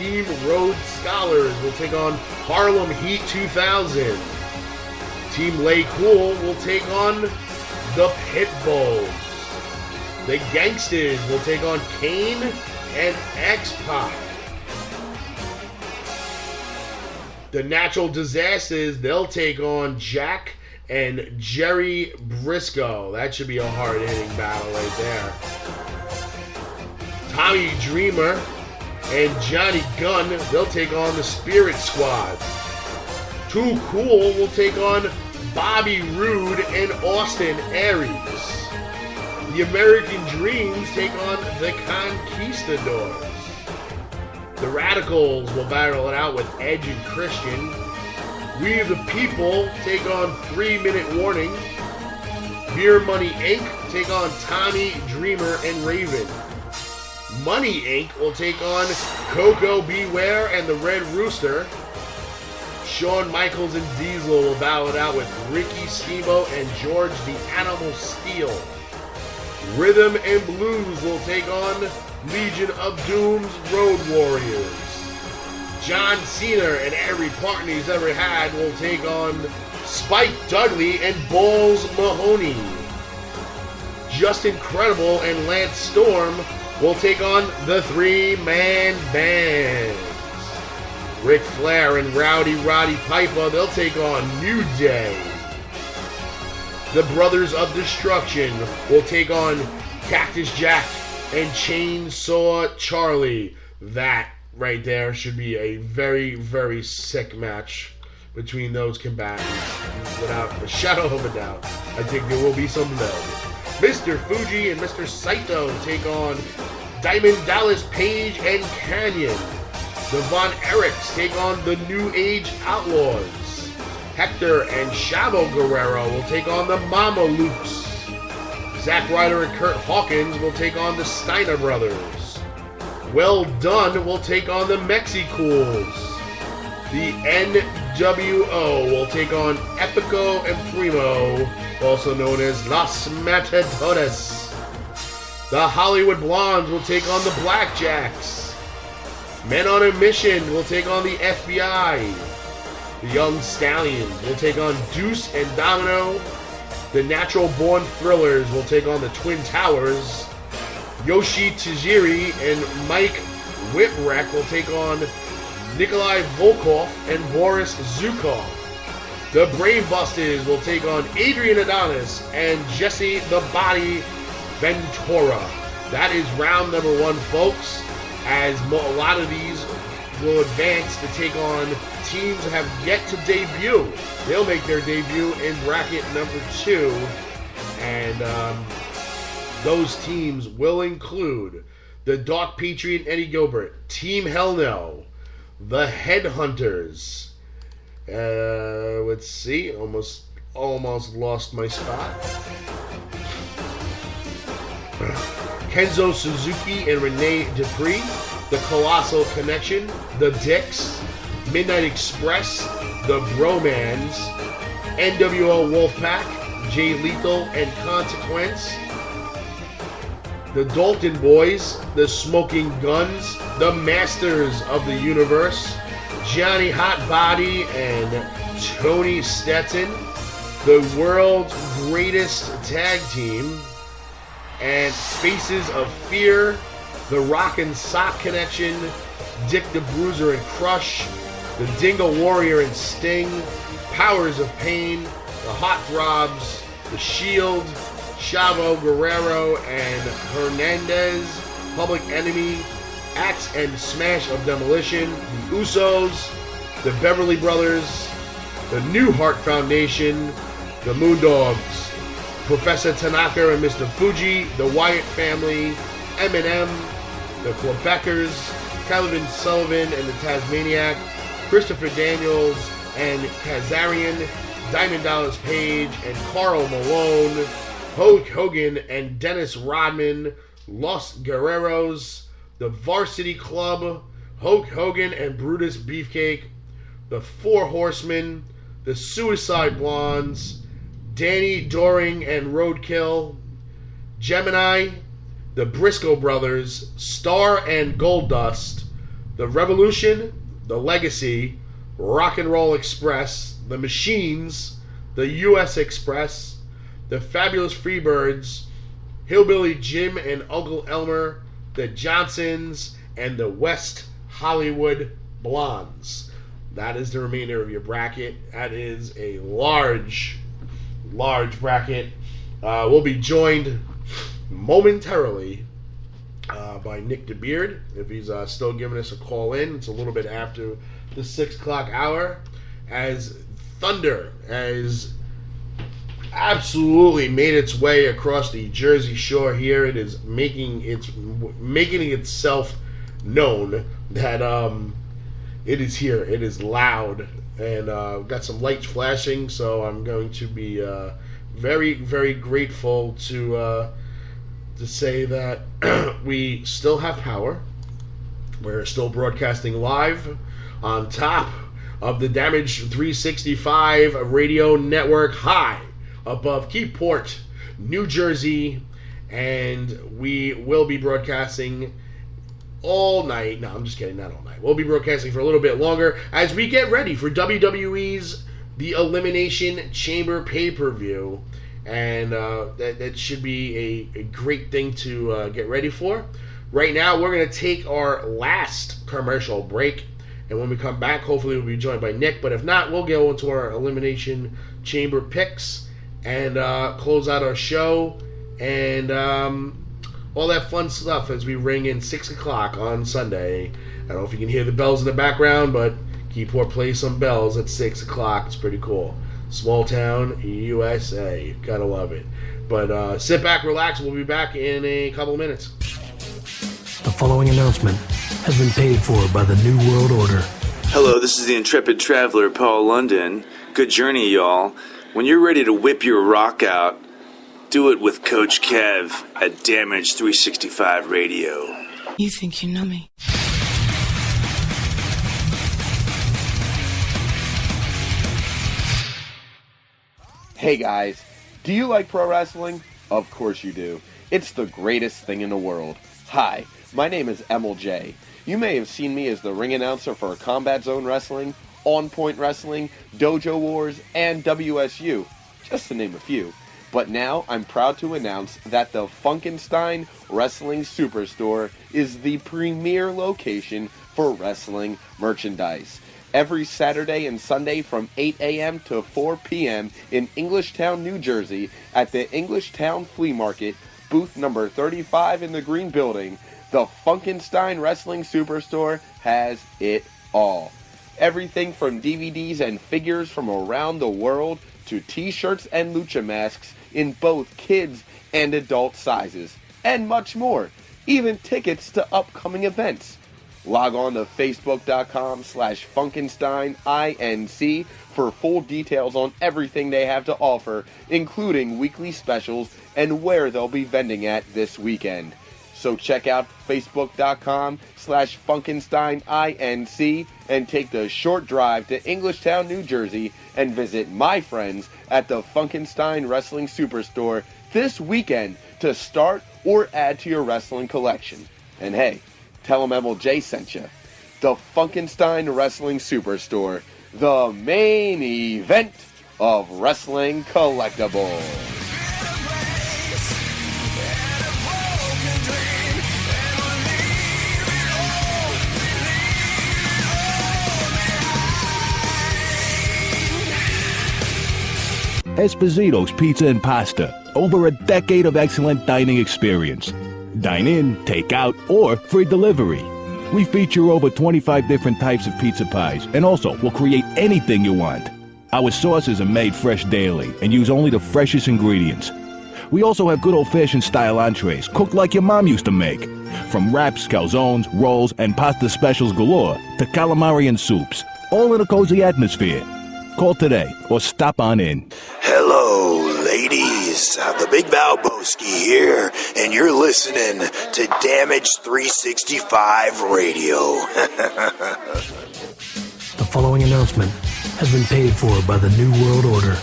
Team Rhodes Scholars will take on Harlem Heat 2000. Team Lay Cool will take on the Pitbulls. The Gangsters will take on Kane and X-Pac. The Natural Disasters, they'll take on Jack and Jerry Briscoe. That should be a hard-hitting battle right there. Tommy Dreamer and Johnny Gunn, they'll take on the Spirit Squad. Too Cool will take on Bobby Roode and Austin Aries. The American Dreams take on the Conquistadors. The Radicals will battle it out with Edge and Christian. We the People take on 3 Minute Warning. Beer Money Inc. take on Tommy Dreamer and Raven. Money Inc. will take on Coco Beware and the Red Rooster. Shawn Michaels and Diesel will battle it out with Ricky Steamboat and George the Animal Steel. Rhythm and Blues will take on Legion of Doom's Road Warriors. John Cena and every partner he's ever had will take on Spike Dudley and Balls Mahoney. Justin Credible and Lance Storm will take on the 3-Man Band. Ric Flair and Rowdy Roddy Piper, they'll take on New Day. The Brothers of Destruction will take on Cactus Jack and Chainsaw Charlie. That right there should be a very, very sick match between those combatants. Without a shadow of a doubt, I think there will be some love. Mr. Fuji and Mr. Saito take on Diamond Dallas Page and Canyon. The Von Erichs take on the New Age Outlaws. Hector and Chavo Guerrero will take on the Mama Lukes. Zack Ryder and Kurt Hawkins will take on the Steiner Brothers. Well Done will take on the Mexicools. The NWO will take on Epico and Primo, also known as Los Matadores. The Hollywood Blondes will take on the Blackjacks. Men on a Mission will take on the FBI. The Young Stallions will take on Deuce and Domino. The Natural Born Thrillers will take on the Twin Towers. Yoshi Tajiri and Mike Whipwreck will take on Nikolai Volkov and Boris Zukov. The Bravebusters will take on Adrian Adonis and Jesse the Body Ventura. That is round number 1, folks, as a lot of these will advance to take on teams that have yet to debut. They'll make their debut in bracket number 2, and those teams will include the Dark Patriot and Eddie Gilbert, Team Hell No, the Headhunters. Let's see, almost lost my spot. Kenzo Suzuki and Renee Dupree, the Colossal Connection, the Dicks, Midnight Express, the Bromans, NWO Wolfpack, Jay Lethal and Consequence, the Dalton Boys, the Smoking Guns, the Masters of the Universe, Johnny Hot Body and Tony Stetson, the World's Greatest Tag Team, and Faces of Fear, the Rock and Sock Connection, Dick the Bruiser and Crush, the Dingo Warrior and Sting, Powers of Pain, the Hot Throbs, the Shield, Chavo Guerrero and Hernandez, Public Enemy, Axe and Smash of Demolition, the Usos, the Beverly Brothers, the New Heart Foundation, the Moondogs, Professor Tanaka and Mr. Fuji, the Wyatt Family, Eminem, the Quebecers, Calvin Sullivan and the Tasmaniac, Christopher Daniels and Kazarian, Diamond Dallas Page and Carl Malone, Hulk Hogan and Dennis Rodman, Los Guerreros, the Varsity Club, Hulk Hogan and Brutus Beefcake, the Four Horsemen, the Suicide Blondes, Danny Doring and Roadkill, Gemini, the Briscoe Brothers, Star and Goldust, the Revolution, the Legacy, Rock and Roll Express, the Machines, the U.S. Express, the Fabulous Freebirds, Hillbilly Jim and Uncle Elmer, the Johnsons, and the West Hollywood Blondes. That is the remainder of your bracket. That is a large bracket. We'll be joined momentarily by Nick DeBeard, if he's still giving us a call in. It's a little bit after the 6 o'clock hour, as Thunder has absolutely made its way across the Jersey Shore here. It is making itself known that it is here. It is loud, and got some lights flashing, so I'm going to be very, very grateful to say that we still have power. We're still broadcasting live on top of the Damage 365 radio network, high above Keyport, New Jersey, and we will be broadcasting all night. No, I'm just kidding, not all night. We'll be broadcasting for a little bit longer as we get ready for WWE's The Elimination Chamber pay-per-view, and that should be a great thing to get ready for. Right now, we're going to take our last commercial break, and when we come back, hopefully we'll be joined by Nick, but if not, we'll go into our Elimination Chamber picks and close out our show, and all that fun stuff as we ring in 6 o'clock on Sunday. I don't know if you can hear the bells in the background, but Keyport plays some bells at 6 o'clock. It's pretty cool. Small town, USA. Gotta love it. But sit back, relax. We'll be back in a couple of minutes. The following announcement has been paid for by the New World Order. Hello, this is the intrepid traveler, Paul London. Good journey, y'all. When you're ready to whip your rock out, do it with Coach Kev at Damage 365 Radio. You think you know me? Hey guys, do you like pro wrestling? Of course you do. It's the greatest thing in the world. Hi, my name is Emil J. You may have seen me as the ring announcer for Combat Zone Wrestling, On Point Wrestling, Dojo Wars, and WSU, just to name a few. But now I'm proud to announce that the Funkenstein Wrestling Superstore is the premier location for wrestling merchandise. Every Saturday and Sunday from 8 a.m. to 4 p.m. in Englishtown, New Jersey at the Englishtown Flea Market, booth number 35 in the Green Building, the Funkenstein Wrestling Superstore has it all. Everything from DVDs and figures from around the world to t-shirts and lucha masks in both kids and adult sizes, and much more, even tickets to upcoming events. Log on to facebook.com/FunkensteinINC for full details on everything they have to offer, including weekly specials and where they'll be vending at this weekend. So check out facebook.com/FunkensteinINC and take the short drive to Englishtown, New Jersey and visit my friends at the Funkenstein Wrestling Superstore this weekend to start or add to your wrestling collection. And hey, tell them MLJ sent you. The Funkenstein Wrestling Superstore, the main event of wrestling collectibles. Zybyscko's Pizza and Pasta. Over a decade of excellent dining experience. Dine in, take out, or free delivery. We feature over 25 different types of pizza pies, and also will create anything you want. Our sauces are made fresh daily and use only the freshest ingredients. We also have good old-fashioned style entrees, cooked like your mom used to make. From wraps, calzones, rolls, and pasta specials galore to calamari and soups, all in a cozy atmosphere. Call today or stop on in. Hello, ladies. The Big Valboski here, and you're listening to Damage 365 Radio. The following announcement has been paid for by the New World Order.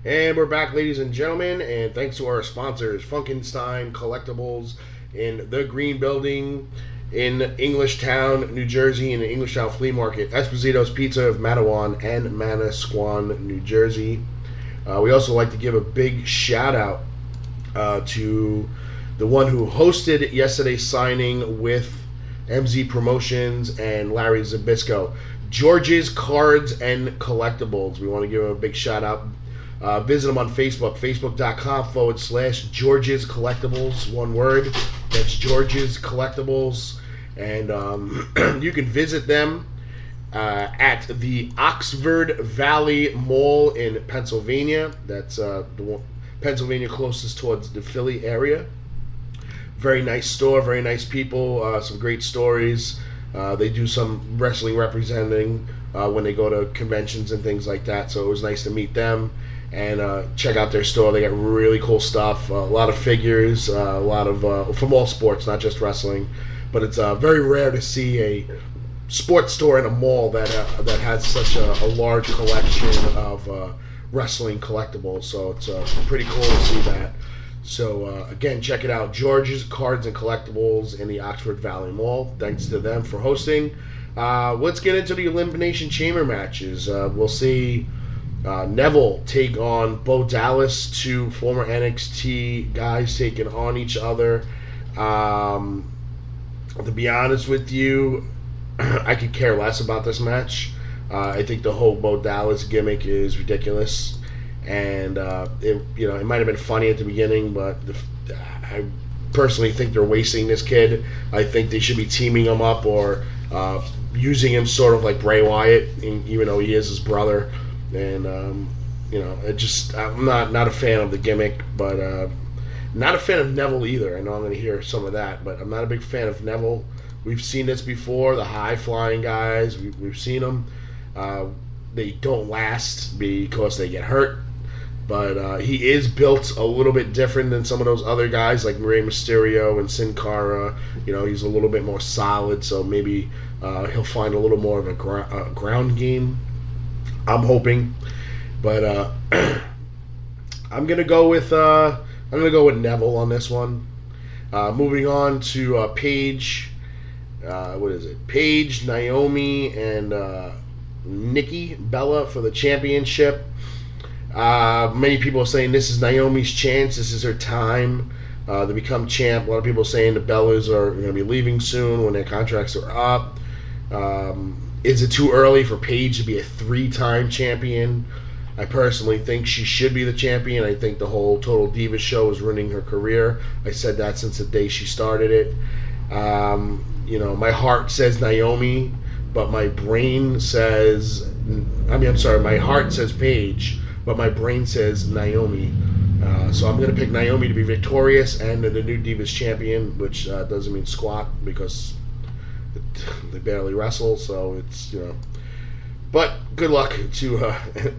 And we're back, ladies and gentlemen, and thanks to our sponsors, Funkenstein Collectibles in the Green Building. in Englishtown, New Jersey, in the Englishtown Flea Market. Esposito's Pizza of Matawan and Manasquan, New Jersey. We also like to give a big shout out to the one who hosted yesterday's signing with MZ Promotions and Larry Zybyscko. George's Cards and Collectibles. We want to give him a big shout out. Visit them on Facebook, facebook.com/George's Collectibles, one word. That's George's Collectibles. And you can visit them at the Oxford Valley Mall in Pennsylvania. That's the one, Pennsylvania closest towards the Philly area. Very nice store, very nice people, some great stories. They do some wrestling representing when they go to conventions and things like that, so it was nice to meet them and check out their store. They got really cool stuff, a lot of figures, a lot of from all sports, not just wrestling. But it's very rare to see a sports store in a mall that has such a large collection of wrestling collectibles. So it's pretty cool to see that. So again, check it out, George's Cards and Collectibles in the Oxford Valley Mall. Thanks to them for hosting. Let's get into the Elimination Chamber matches. We'll see Neville take on Bo Dallas, two former NXT guys taking on each other. To be honest with you, I could care less about this match. I think the whole Bo Dallas gimmick is ridiculous, and it might have been funny at the beginning, but I personally think they're wasting this kid. I think they should be teaming him up or using him sort of like Bray Wyatt, even though he is his brother. And I'm not a fan of the gimmick, but. Not a fan of Neville either. I know I'm going to hear some of that, but I'm not a big fan of Neville. We've seen this before, the high-flying guys. We've seen them. They don't last because they get hurt, but he is built a little bit different than some of those other guys like Rey Mysterio and Sin Cara. He's a little bit more solid, so maybe he'll find a little more of a ground game. I'm hoping, but I'm going to go with Neville on this one. Moving on to Paige. Paige, Naomi, and Nikki Bella for the championship. Many people are saying this is Naomi's chance. This is her time to become champ. A lot of people are saying the Bellas are going to be leaving soon when their contracts are up. Is it too early for Paige to be a 3-time champion? I personally think she should be the champion. I think the whole Total Divas show is ruining her career. I said that since the day she started it. My heart says Naomi, but my brain says... my heart says Paige, but my brain says Naomi. So I'm going to pick Naomi to be victorious and the new Divas champion, which doesn't mean squat because they barely wrestle, so it's, But good luck to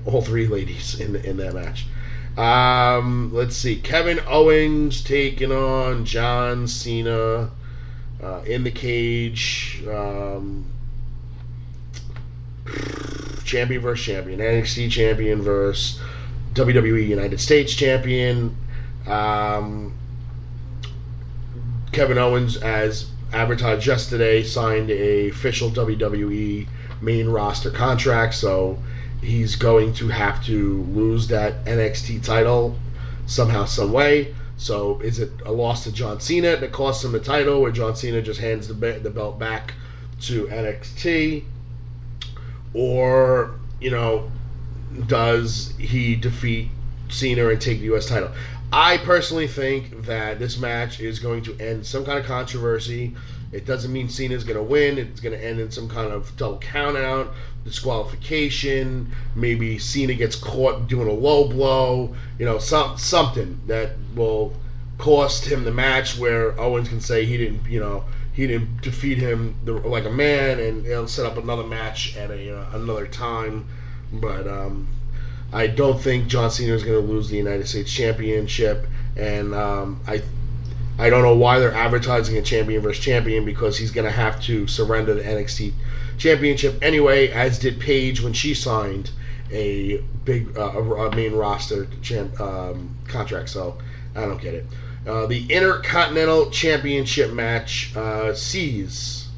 all three ladies in that match. Let's see. Kevin Owens taking on John Cena in the cage. Champion versus champion. NXT champion versus WWE United States champion. Kevin Owens, as advertised yesterday, signed a official WWE main roster contract, so he's going to have to lose that NXT title somehow, some way. So is it a loss to John Cena that costs him the title, or John Cena just hands the belt back to NXT? Or, does he defeat Cena and take the U.S. title? I personally think that this match is going to end some kind of controversy. It doesn't mean Cena's going to win. It's going to end in some kind of double count-out, disqualification. Maybe Cena gets caught doing a low blow. Something that will cost him the match, where Owens can say he didn't defeat him like a man, and he'll set up another match at another time. But I don't think John Cena is going to lose the United States Championship, and I don't know why they're advertising a champion versus champion, because he's going to have to surrender the NXT Championship anyway, as did Paige when she signed a big main roster contract. So I don't get it. The Intercontinental Championship match sees